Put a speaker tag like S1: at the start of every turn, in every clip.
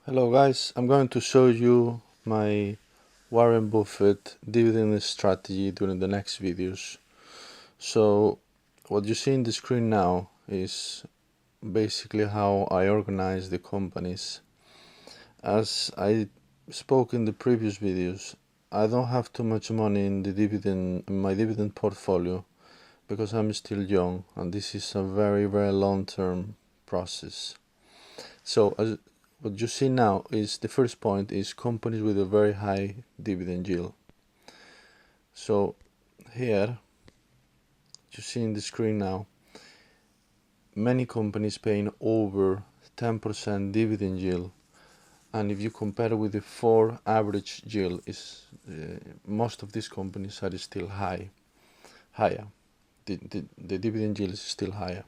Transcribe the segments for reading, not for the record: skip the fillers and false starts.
S1: Hello guys, I'm going to show you my Warren Buffett dividend strategy during the next videos. So what you see in the screen now is basically how I organize the companies. As I spoke in the previous videos, I don't have too much money in my dividend portfolio because I'm still young and this is a very long-term process. So what you see now is the first point is companies with a very high dividend yield. So here you see in the screen now many companies paying over 10% dividend yield, and if you compare with the 4 average yield, is most of these companies are still higher. The dividend yield is still higher.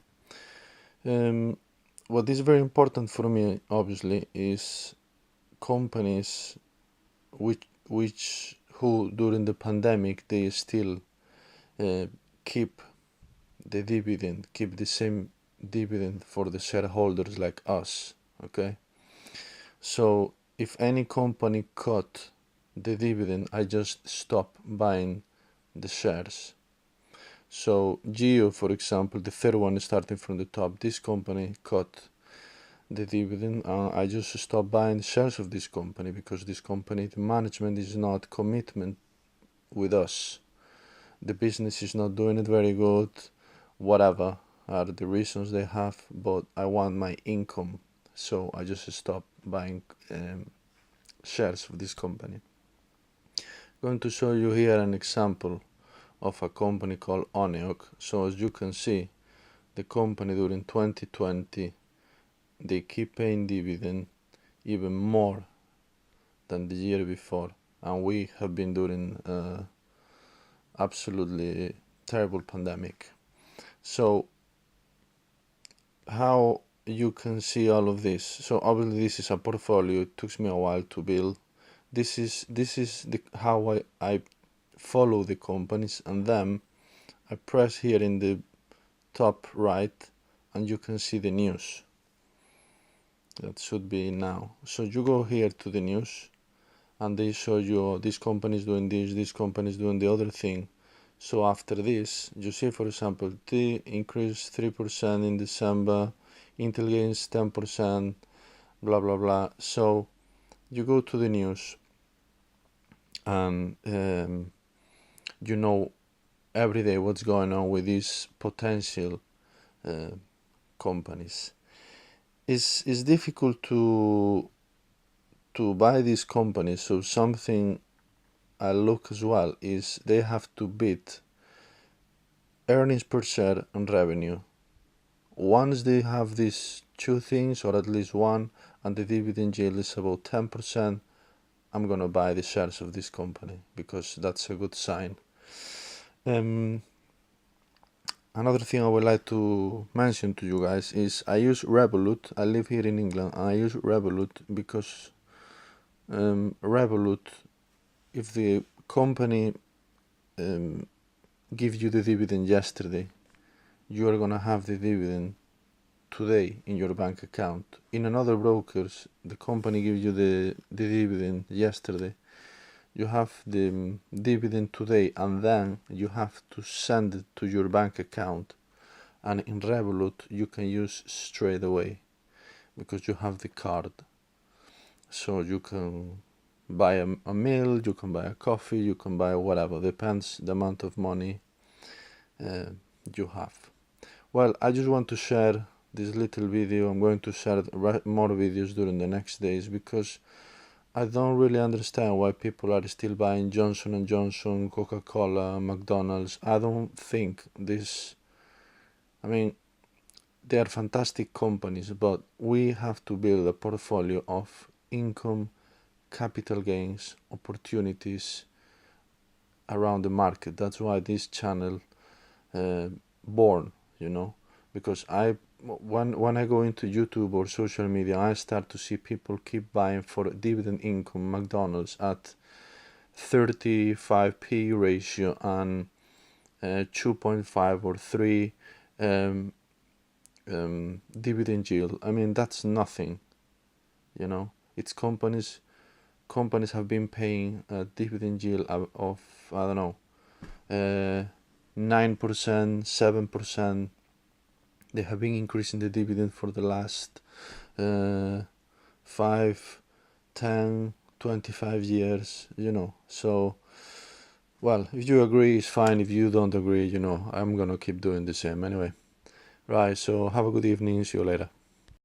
S1: What is very important for me, obviously, is companies who during the pandemic they still uh, keep keep the same dividend for the shareholders like us. Okay, so if any company cut the dividend, I just stop buying the shares. So Geo, for example, the third one starting from the top, this company cut the dividend. I just stop buying shares of this company because this company, the management is not commitment with us. The business is not doing it very good, whatever are the reasons they have, but I want my income, so I just stop buying shares of this company. I'm going to show you here an example of a company called Oneok. So as you can see, the company during 2020 they keep paying dividend even more than the year before, and we have been during absolutely terrible pandemic. So how you can see all of this? So obviously this is a portfolio. It took me a while to build. This is how I follow the companies, and then I press here in the top right and you can see the news. That should be now. So you go here to the news and they show you this company is doing this company is doing the other thing. So after this, you see, for example, T increased 3% in December, Intel gains 10%, blah blah blah. So you go to the news and you know every day what's going on with these potential uh, companies. It's difficult to buy these companies. So something I look as well is they have to beat earnings per share and revenue. Once they have these two things, or at least one, and the dividend yield is about 10%, I'm gonna buy the shares of this company because that's a good sign. Another thing I would like to mention to you guys is I use Revolut. I live here in England and I use Revolut because Revolut, if the company gives you the dividend yesterday, you are gonna have the dividend today in your bank account. In another brokers, the company gives you the dividend yesterday. You have the dividend today and then you have to send it to your bank account. And in Revolut, you can use straight away because you have the card. So you can buy a meal, you can buy a coffee, you can buy whatever, depends the amount of money you have. Well, I just want to share this little video. I'm going to share more videos during the next days because I don't really understand why people are still buying Johnson & Johnson, Coca-Cola, McDonald's. I don't think this, I mean, they are fantastic companies, but we have to build a portfolio of income, capital gains, opportunities around the market. That's why this channel born, because when I go into YouTube or social media, I start to see people keep buying for dividend income McDonald's at 35p ratio and 2.5 or 3 dividend yield. I mean, that's nothing, It's companies have been paying a dividend yield of I don't know, 9%, 7%. They have been increasing the dividend for the last 5, 10, 25 years, So, well, if you agree, it's fine. If you don't agree, I'm gonna keep doing the same anyway. Right, so have a good evening. See you later.